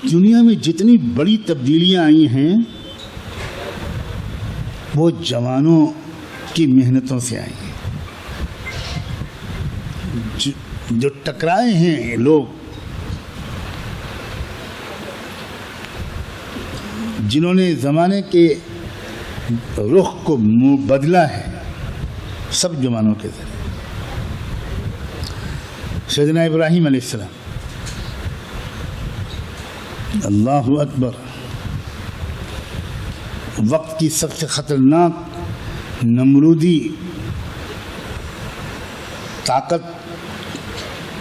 دنیا میں جتنی بڑی تبدیلیاں آئی ہیں وہ جوانوں کی محنتوں سے آئی ہیں. جو ٹکرائے ہیں لوگ، جنہوں نے زمانے کے رخ کو بدلا ہے، سب جوانوں کے ذریعے. سیدنا ابراہیم علیہ السلام، اللہ اکبر، وقت کی سب سے خطرناک نمرودی طاقت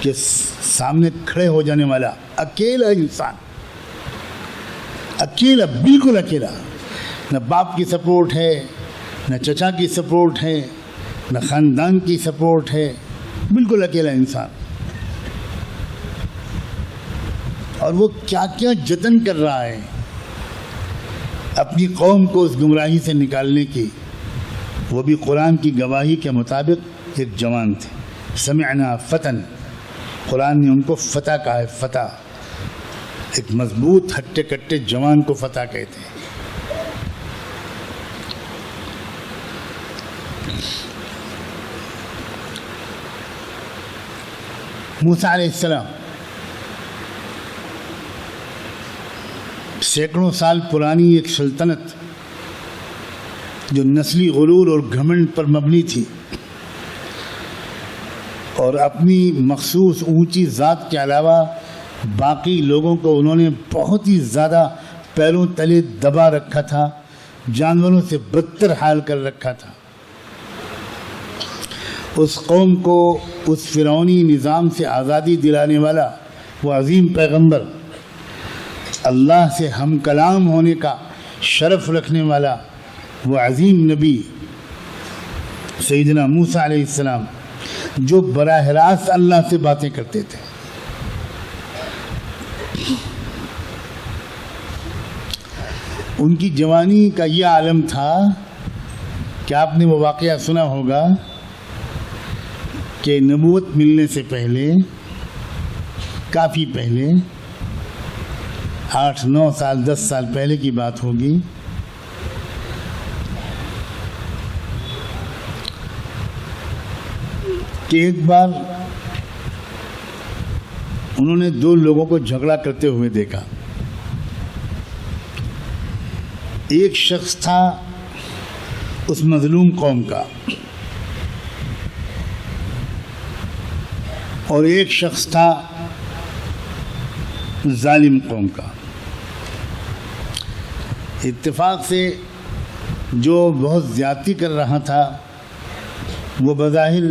کے سامنے کھڑے ہو جانے والا اکیلا انسان، اکیلا، بالکل اکیلا. نہ باپ کی سپورٹ ہے، نہ چچا کی سپورٹ ہے، نہ خاندان کی سپورٹ ہے، بالکل اکیلا انسان. اور وہ کیا کیا جتن کر رہا ہے اپنی قوم کو اس گمراہی سے نکالنے کی. وہ بھی قرآن کی گواہی کے مطابق ایک جوان تھے. سمعنا فتن، قرآن نے ان کو فتح کہا ہے. فتح، ایک مضبوط ہٹے کٹے جوان کو فتح کہتے ہیں. موسیٰ علیہ السلام سینکڑوں سال پرانی ایک سلطنت جو نسلی غرور اور گھمنڈ پر مبنی تھی، اور اپنی مخصوص اونچی ذات کے علاوہ باقی لوگوں کو انہوں نے بہت ہی زیادہ پیروں تلے دبا رکھا تھا، جانوروں سے بدتر حال کر رکھا تھا. اس قوم کو اس فرعونی نظام سے آزادی دلانے والا وہ عظیم پیغمبر، اللہ سے ہم کلام ہونے کا شرف رکھنے والا وہ عظیم نبی سیدنا موسیٰ علیہ السلام، جو براہ راست اللہ سے باتیں کرتے تھے. ان کی جوانی کا یہ عالم تھا کہ آپ نے وہ واقعہ سنا ہوگا کہ نبوت ملنے سے پہلے، کافی پہلے، 8-9 سال 10 سال پہلے کی بات ہوگی، کہ ایک بار انہوں نے 2 لوگوں کو جھگڑا کرتے ہوئے دیکھا. ایک شخص تھا اس مظلوم قوم کا، اور ایک شخص تھا ظالم قوم کا. اتفاق سے جو بہت زیادتی کر رہا تھا وہ بظاہر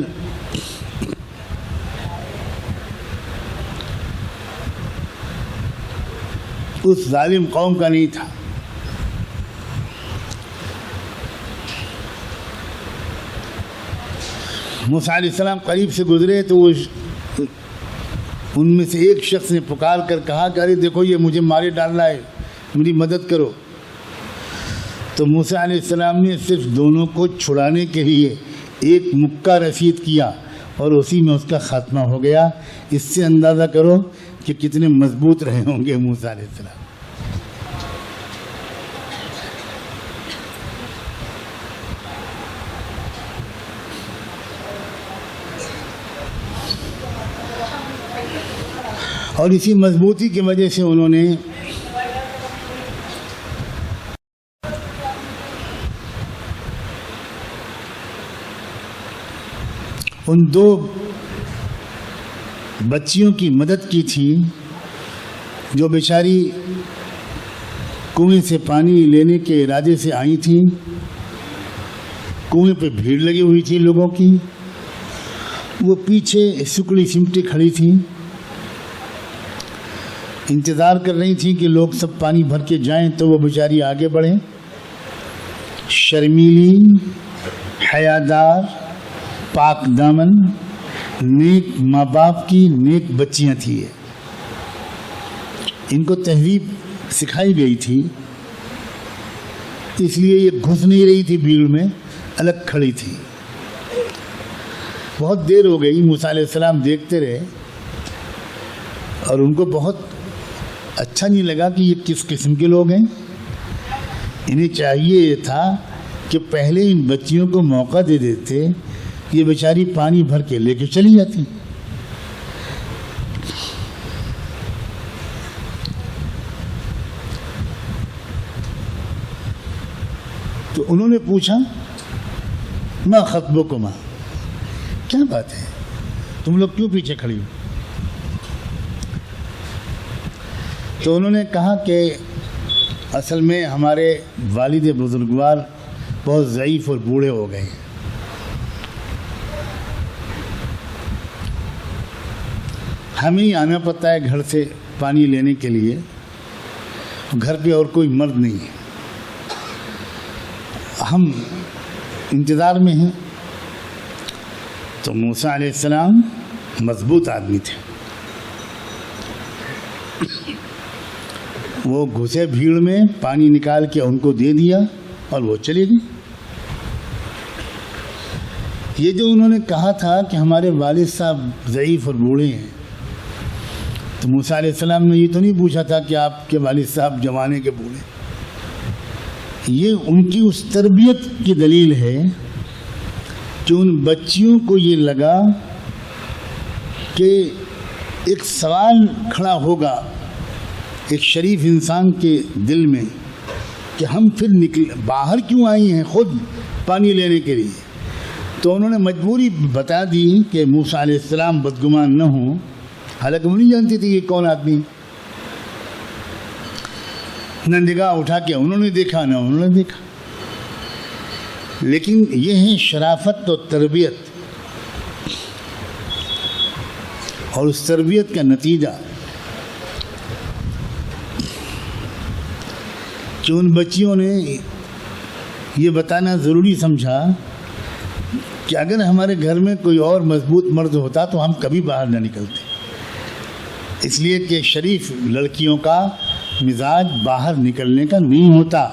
اس ظالم قوم کا نہیں تھا. موسیٰ علیہ السلام قریب سے گزرے تو ان میں سے ایک شخص نے پکار کر کہا کہ ارے دیکھو یہ مجھے مارے ڈال رہا ہے، میری مدد کرو. تو موسیٰ علیہ السلام نے صرف دونوں کو چھڑانے کے لیے ایک مکہ رسید کیا اور اسی میں اس کا خاتمہ ہو گیا. اس سے اندازہ کرو کہ کتنے مضبوط رہے ہوں گے موسیٰ علیہ السلام. اور اسی مضبوطی کی وجہ سے انہوں نے ان 2 بچیوں کی مدد کی تھی جو بیچاری کنویں سے پانی لینے کے ارادے سے آئی تھیں. کنویں پہ بھیڑ لگی ہوئی تھی لوگوں کی، وہ پیچھے سکڑی سمٹی کھڑی تھیں، انتظار کر رہی تھیں کہ لوگ سب پانی بھر کے جائیں تو وہ بیچاری آگے بڑھیں. شرمیلی، حیادار، پاک دامن، نیک ماں باپ کی نیک بچیاں تھیں. ان کو تہذیب سکھائی گئی تھی، اس لیے یہ گھس نہیں رہی تھی بھیڑ میں، الگ کھڑی تھی. بہت دیر ہو گئی، موسیٰ علیہ السلام دیکھتے رہے اور ان کو بہت اچھا نہیں لگا کہ یہ کس قسم کے لوگ ہیں. انہیں چاہیے یہ تھا کہ پہلے ان بچیوں کو موقع دے دیتے، یہ بیچاری پانی بھر کے لے کے چلی جاتی. تو انہوں نے پوچھا ما خطبکما، کیا بات ہے، تم لوگ کیوں پیچھے کھڑی ہو؟ تو انہوں نے کہا کہ اصل میں ہمارے والد بزرگوار بہت ضعیف اور بوڑھے ہو گئے ہیں، ہمیں ہی آنا پڑتا ہے گھر سے پانی لینے کے لیے، گھر پہ اور کوئی مرد نہیں ہے، ہم انتظار میں ہیں. تو موسیٰ علیہ السلام مضبوط آدمی تھے، وہ گھسے بھیڑ میں، پانی نکال کے ان کو دے دیا اور وہ چلے گئے. یہ جو انہوں نے کہا تھا کہ ہمارے والد صاحب ضعیف اور بوڑھے ہیں، تو موسیٰ علیہ السلام نے یہ تو نہیں پوچھا تھا کہ آپ کے والد صاحب جوانے کے بوڑھے. یہ ان کی اس تربیت کی دلیل ہے کہ ان بچیوں کو یہ لگا کہ ایک سوال کھڑا ہوگا ایک شریف انسان کے دل میں کہ ہم پھر باہر کیوں آئی ہیں خود پانی لینے کے لیے. تو انہوں نے مجبوری بتا دی کہ موسیٰ علیہ السلام بدگمان نہ ہوں، حالانکہ وہ نہیں جانتی تھی یہ کون آدمی. نہ نگاہ اٹھا کے انہوں نے دیکھا نہ انہوں نے دیکھا. لیکن یہ ہے شرافت و تربیت، اور اس تربیت کا نتیجہ کہ ان بچیوں نے یہ بتانا ضروری سمجھا کہ اگر ہمارے گھر میں کوئی اور مضبوط مرد ہوتا تو ہم کبھی باہر نہ نکلتے، اس لیے کہ شریف لڑکیوں کا مزاج باہر نکلنے کا نہیں ہوتا.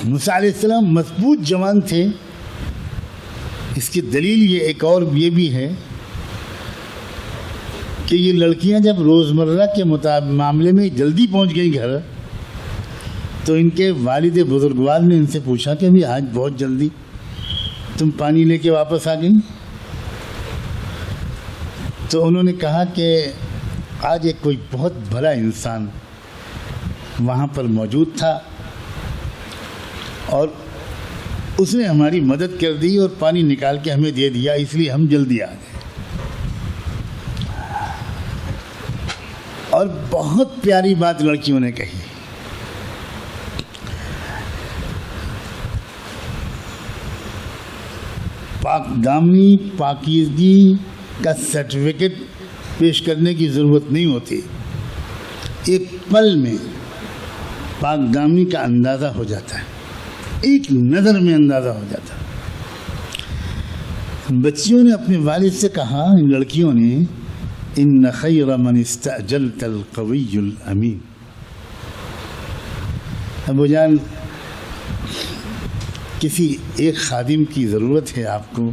موسیٰ علیہ السلام مضبوط جوان تھے. اس کی دلیل یہ ایک اور یہ بھی ہے کہ یہ لڑکیاں جب روزمرہ کے معاملے میں جلدی پہنچ گئیں گھر، تو ان کے والد بزرگوار نے ان سے پوچھا کہ ابھی آج بہت جلدی تم پانی لے کے واپس آ گئی. تو انہوں نے کہا کہ آج ایک کوئی بہت بھلا انسان وہاں پر موجود تھا اور اس نے ہماری مدد کر دی اور پانی نکال کے ہمیں دے دیا، اس لیے ہم جلدی آ گئے. اور بہت پیاری بات لڑکیوں نے کہی. پاک دامنی پاکیزگی کا سرٹیفکیٹ پیش کرنے کی ضرورت نہیں ہوتی، ایک پل میں پاک دامنی کا اندازہ ہو جاتا ہے، ایک نظر میں اندازہ ہو جاتا ہے. بچیوں نے اپنے والد سے کہا، ان لڑکیوں نے، ان خیر من استأجلت القوی الامین. ابو جان، کسی ایک خادم کی ضرورت ہے آپ کو،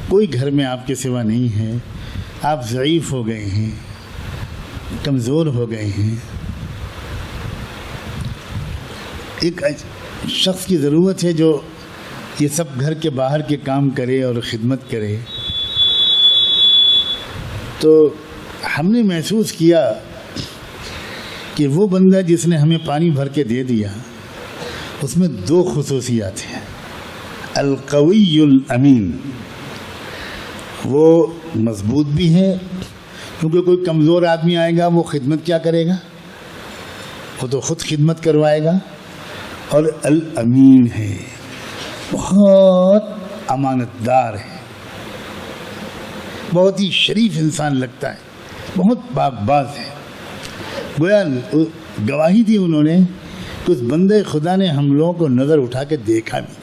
کوئی گھر میں آپ کے سوا نہیں ہے، آپ ضعیف ہو گئے ہیں، کمزور ہو گئے ہیں، ایک شخص کی ضرورت ہے جو یہ سب گھر کے باہر کے کام کرے اور خدمت کرے. تو ہم نے محسوس کیا کہ وہ بندہ جس نے ہمیں پانی بھر کے دے دیا، اس میں دو خصوصیات ہیں. القوی الامین، وہ مضبوط بھی ہے، کیونکہ کوئی کمزور آدمی آئے گا وہ خدمت کیا کرے گا، وہ تو خود خدمت کروائے گا. اور الامین ہے، بہت امانت دار ہے، بہت ہی شریف انسان لگتا ہے، بہت پاک باز ہے. گویا گواہی دی انہوں نے کہ اس بندے خدا نے ہم لوگوں کو نظر اٹھا کے دیکھا بھی.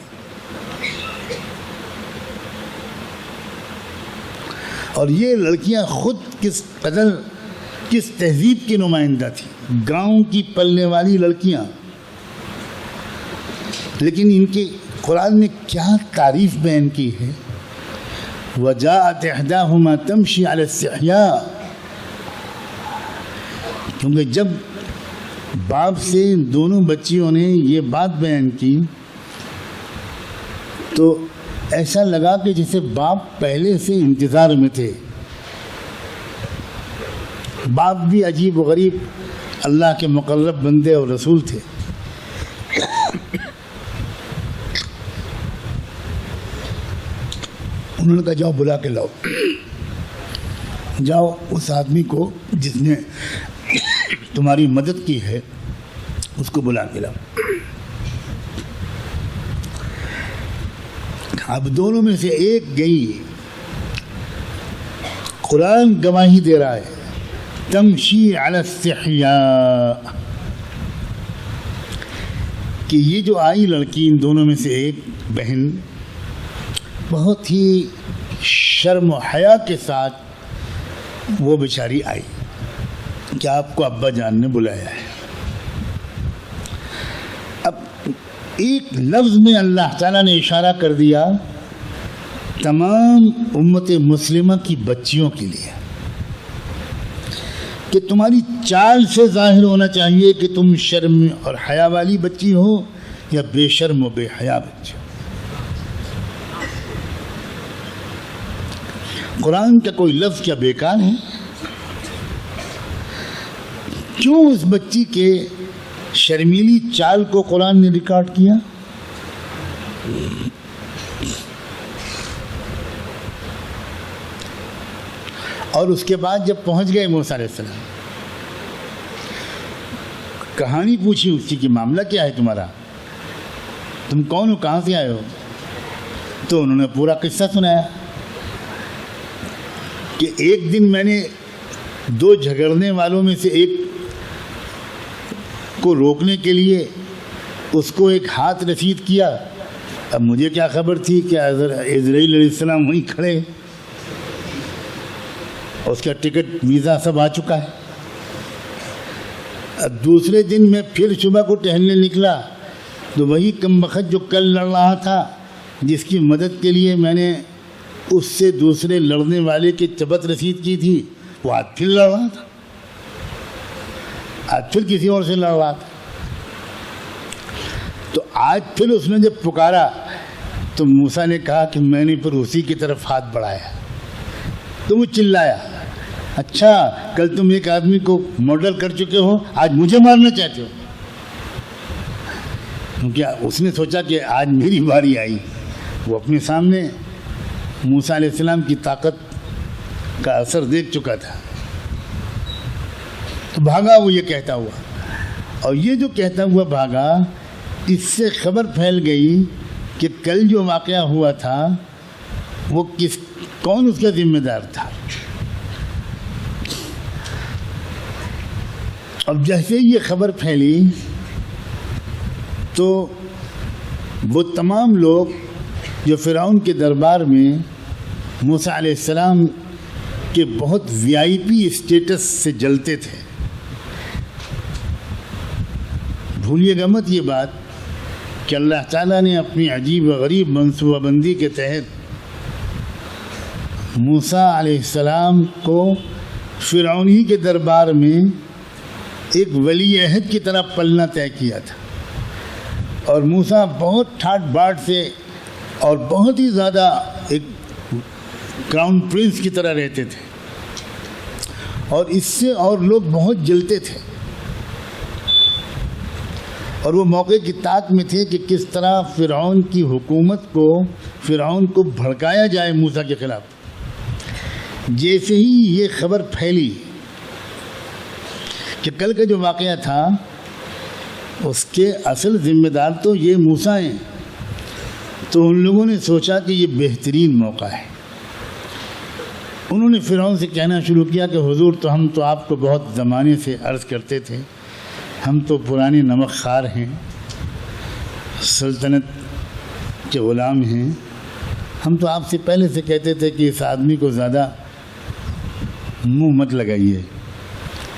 اور یہ لڑکیاں خود کس قدر کس تہذیب کی نمائندہ تھی، گاؤں کی پلنے والی لڑکیاں، لیکن ان کی قرآن نے کیا تعریف بیان کی ہے وجاءت احداهما تمشي على استحياء، کیونکہ جب باپ سے دونوں بچیوں نے یہ بات بیان کی تو ایسا لگا کہ جیسے باپ پہلے سے انتظار میں تھے. باپ بھی عجیب و غریب اللہ کے مقرب بندے اور رسول تھے. انہوں نے کہا جاؤ بلا کے لاؤ، جاؤ اس آدمی کو جس نے تمہاری مدد کی ہے اس کو بلا کے لاؤ. اب دونوں میں سے ایک گئی. قرآن گواہی دے رہا ہے تمشی علی استحیاء کہ یہ جو آئی لڑکی ان دونوں میں سے ایک بہن بہت ہی شرم و حیا کے ساتھ وہ بیچاری آئی کہ آپ کو ابا جان نے بلایا ہے. اب ایک لفظ میں اللہ تعالیٰ نے اشارہ کر دیا تمام امت مسلمہ کی بچیوں کے لیے کہ تمہاری چال سے ظاہر ہونا چاہیے کہ تم شرم اور حیا والی بچی ہو یا بے شرم و بے حیا بچی ہو. قرآن کا کوئی لفظ کیا بیکار ہے؟ کیوں اس بچی کے شرمیلی چال کو قرآن نے ریکارڈ کیا؟ اور اس کے بعد جب پہنچ گئے موسیٰ علیہ السلام، کہانی پوچھی اس کی کہ معاملہ کیا ہے تمہارا، تم کون ہو، کہاں سے آئے ہو؟ تو انہوں نے پورا قصہ سنایا کہ ایک دن میں نے دو جھگڑنے والوں میں سے ایک کو روکنے کے لیے اس کو ایک ہاتھ رسید کیا. اب مجھے کیا خبر تھی کہ اسرائیل علیہ السلام وہیں کھڑے، اس کا ٹکٹ ویزا سب آ چکا ہے. اب دوسرے دن میں پھر صبح کو ٹہلنے نکلا تو وہی کم بخت جو کل لڑ رہا تھا جس کی مدد کے لیے میں نے اس سے دوسرے لڑنے والے کی چبت رسید کی تھی وہ آج پھر لڑ رہا تھا، آج پھر کسی اور سے لڑ رہا تھا. تو آج پھر اس نے جب پکارا تو موسیٰ نے کہا کہ میں نے پھر اسی کی طرف ہاتھ بڑھایا تو وہ چلایا اچھا کل تم ایک آدمی کو مرڈر کر چکے ہو، آج مجھے مارنا چاہتے ہو. کیونکہ اس نے سوچا کہ آج میری باری آئی. وہ اپنے سامنے موسیٰ علیہ السلام کی طاقت کا اثر دیکھ چکا تھا. تو بھاگا وہ یہ کہتا ہوا، اور یہ جو کہتا ہوا بھاگا اس سے خبر پھیل گئی کہ کل جو واقعہ ہوا تھا وہ کون اس کا ذمہ دار تھا. اب جیسے یہ خبر پھیلی تو وہ تمام لوگ جو فرعون کے دربار میں موسیٰ علیہ السلام کے بہت وی آئی پی اسٹیٹس سے جلتے تھے. بھولیے گا مت یہ بات کہ اللہ تعالیٰ نے اپنی عجیب و غریب منصوبہ بندی کے تحت موسیٰ علیہ السلام کو فرعون ہی کے دربار میں ایک ولی عہد کی طرح پلنا طے کیا تھا. اور موسیٰ بہت ٹھاٹ باٹ سے اور بہت ہی زیادہ ایک کراؤن پرنس کی طرح رہتے تھے، اور اس سے اور لوگ بہت جلتے تھے، اور وہ موقع کی طاق میں تھے کہ کس طرح فرعون کی حکومت کو فرعون کو بھڑکایا جائے موسیٰ کے خلاف. جیسے ہی یہ خبر پھیلی کہ کل کا جو واقعہ تھا اس کے اصل ذمہ دار تو یہ موسیٰ ہیں، تو ان لوگوں نے سوچا کہ یہ بہترین موقع ہے. انہوں نے فرعون سے کہنا شروع کیا کہ حضور تو ہم تو آپ کو بہت زمانے سے عرض کرتے تھے، ہم تو پرانے نمک خوار ہیں، سلطنت کے غلام ہیں، ہم تو آپ سے پہلے سے کہتے تھے کہ اس آدمی کو زیادہ منہ مت لگائیے،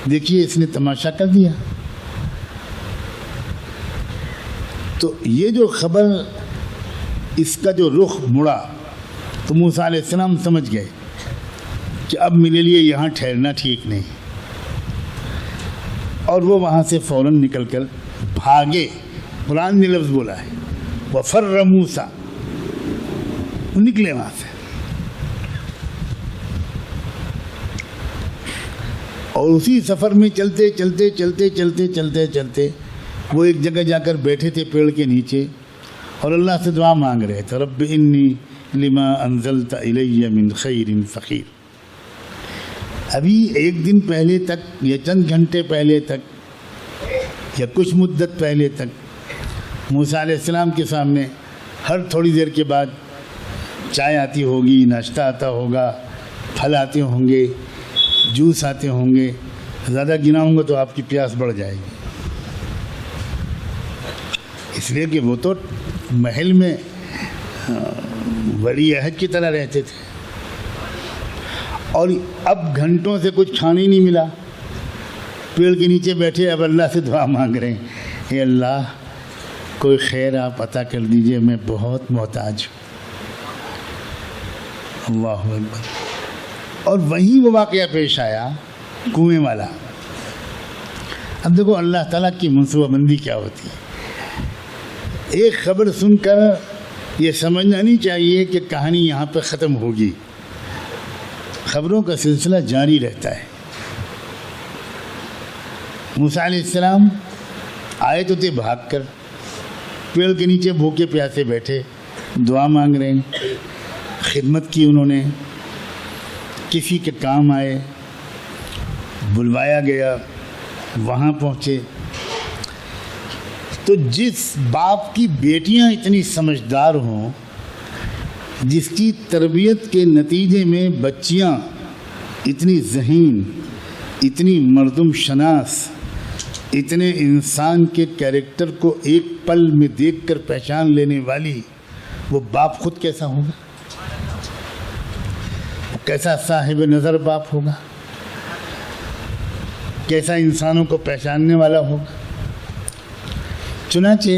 دیکھیے اس نے تماشا کر دیا. تو یہ جو خبر اس کا جو رخ مڑا تو موسیٰ علیہ السلام سمجھ گئے کہ اب میرے لیے یہاں ٹھہرنا ٹھیک نہیں، اور وہ وہاں سے فوراً نکل کر بھاگے۔ قرآن نے لفظ بولا ہے وَفَرَّ مُوسَىٰ، وہ نکلے وہاں سے، اور اسی سفر میں چلتے چلتے چلتے چلتے چلتے چلتے وہ ایک جگہ جا کر بیٹھے تھے پیڑ کے نیچے، اور اللہ سے دعا مانگ رہے تھے رب انی لما انزلت الی من خیر فقیر۔ ابھی ایک دن پہلے تک یا چند گھنٹے پہلے تک یا کچھ مدت پہلے تک موسیٰ علیہ السلام کے سامنے ہر تھوڑی دیر کے بعد چائے آتی ہوگی، ناشتہ آتا ہوگا، پھل آتے ہوں گے، جوس آتے ہوں گے، زیادہ گناؤں گا تو آپ کی پیاس بڑھ جائے گی، اس لیے کہ وہ تو محل میں ولی عہد کی طرح رہتے تھے، اور اب گھنٹوں سے کچھ کھانے ہی نہیں ملا، پیڑ کے نیچے بیٹھے اب اللہ سے دعا مانگ رہے ہیں اے اللہ کوئی خیر آپ عطا کر دیجئے، میں بہت محتاج ہوں۔ اللہ اکبر۔ اور وہیں وہ واقعہ پیش آیا کنویں والا۔ اب دیکھو اللہ تعالیٰ کی منصوبہ بندی کیا ہوتی ہے۔ ایک خبر سن کر یہ سمجھنا نہیں چاہیے کہ کہانی یہاں پہ ختم ہوگی، خبروں کا سلسلہ جاری رہتا ہے۔ موسیٰ علیہ السلام آئے تو تھے بھاگ کر، پیڑ کے نیچے بھوکے پیاسے بیٹھے دعا مانگ رہے ہیں، خدمت کی انہوں نے، کسی کے کام آئے، بلوایا گیا، وہاں پہنچے۔ تو جس باپ کی بیٹیاں اتنی سمجھدار ہوں، جس کی تربیت کے نتیجے میں بچیاں اتنی ذہین، اتنی مردم شناس، اتنے انسان کے کیریکٹر کو ایک پل میں دیکھ کر پہچان لینے والی، وہ باپ خود کیسا ہوگا؟ کیسا صاحب نظر باپ ہوگا؟ کیسا انسانوں کو پہچاننے والا ہوگا؟ چنانچہ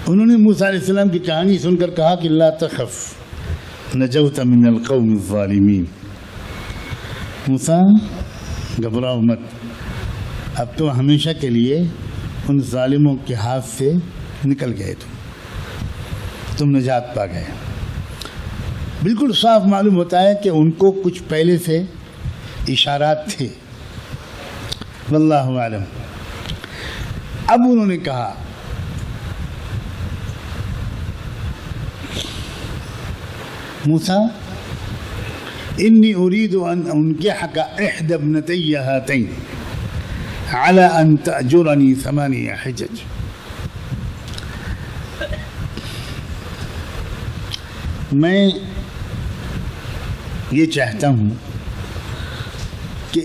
انہوں نے موسیٰ علیہ السلام کی کہانی سن کر کہا کہ لا تخف نجوت من القوم الظالمین، موسیٰ گھبراؤ مت، اب تو ہمیشہ کے لیے ان ظالموں کے ہاتھ سے نکل گئے، تم نجات پا گئے۔ بالکل صاف معلوم ہوتا ہے کہ ان کو کچھ پہلے سے اشارات تھے، واللہ اعلم۔ اب انہوں نے کہا موسیٰ انی اريد ان انکحک احدی ابنتی ہاتین علی ان تأجرنی 8 حجج۔ میں یہ چاہتا ہوں کہ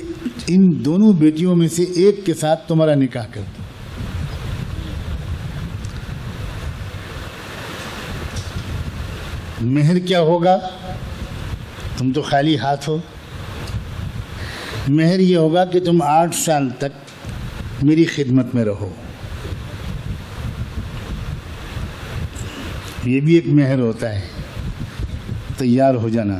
ان دونوں بیٹیوں میں سے ایک کے ساتھ تمہارا نکاح کر دو۔ مہر کیا ہوگا؟ تم تو خالی ہاتھ ہو، مہر یہ ہوگا کہ تم 8 سال تک میری خدمت میں رہو۔ یہ بھی ایک مہر ہوتا ہے، تیار ہو جانا۔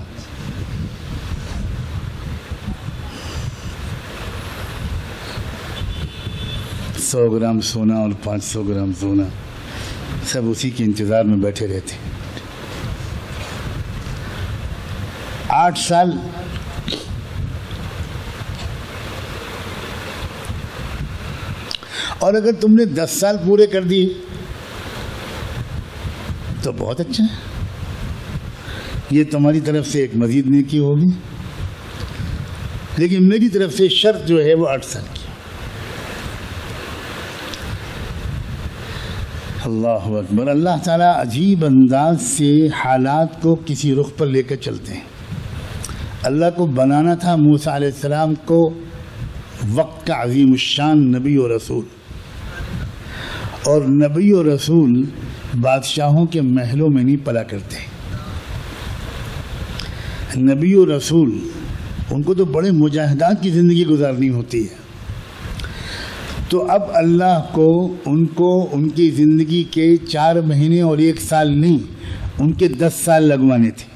سو گرام سونا اور 500 گرام سونا، سب اسی کے انتظار میں بیٹھے رہتے۔ 8 سال اور اگر تم نے 10 سال پورے کر دیے تو بہت اچھا ہے، یہ تمہاری طرف سے ایک مزید نیکی ہوگی، لیکن میری طرف سے شرط جو ہے وہ 8 سال کی۔ اللہ اکبر۔ اللہ تعالیٰ عجیب انداز سے حالات کو کسی رخ پر لے کر چلتے ہیں۔ اللہ کو بنانا تھا موسیٰ علیہ السلام کو وقت کا عظیم الشان نبی و رسول، اور نبی و رسول بادشاہوں کے محلوں میں نہیں پلا کرتے۔ نبی و رسول ان کو تو بڑے مجاہدات کی زندگی گزارنی ہوتی ہے، تو اب اللہ کو ان کی زندگی کے 4 مہینے اور 1 سال نہیں، ان کے 10 سال لگوانے تھے۔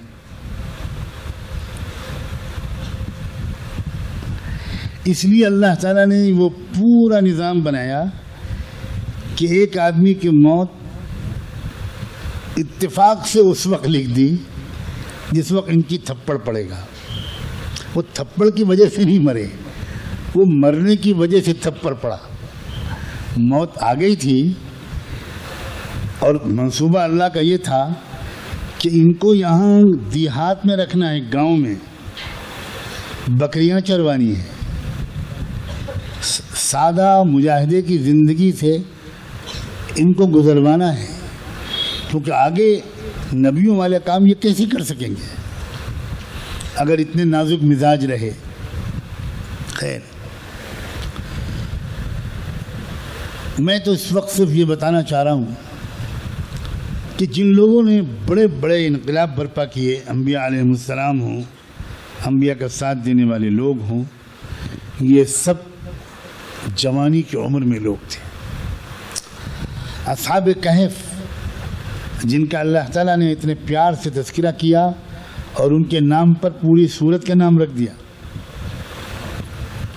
اس لیے اللہ تعالیٰ نے وہ پورا نظام بنایا کہ ایک آدمی کی موت اتفاق سے اس وقت لکھ دی جس وقت ان کی تھپڑ پڑے گا۔ وہ تھپڑ کی وجہ سے نہیں مرے، وہ مرنے کی وجہ سے تھپڑ پڑا۔ موت آ گئی تھی اور منصوبہ اللہ کا یہ تھا کہ ان کو یہاں دیہات میں رکھنا ہے، گاؤں میں بکریاں چروانی ہیں، سادہ مجاہدے کی زندگی سے ان کو گزروانا ہے، کیونکہ آگے نبیوں والے کام یہ کیسے کر سکیں گے اگر اتنے نازک مزاج رہے۔ خیر، میں تو اس وقت صرف یہ بتانا چاہ رہا ہوں کہ جن لوگوں نے بڑے بڑے انقلاب برپا کیے، انبیاء علیہ السلام ہوں، انبیاء کا ساتھ دینے والے لوگ ہوں، یہ سب جوانی کی عمر میں لوگ تھے۔ اصحاب کہف جن کا اللہ تعالیٰ نے اتنے پیار سے تذکرہ کیا اور ان کے نام پر پوری سورت کا نام رکھ دیا،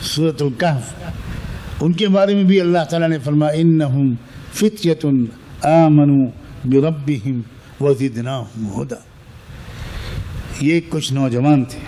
سورۃ الکہف، ان کے بارے میں بھی اللہ تعالیٰ نے فرمایا انہم فتیۃ آمنوا بربہم وزدناہم ہدی۔ یہ کچھ نوجوان تھے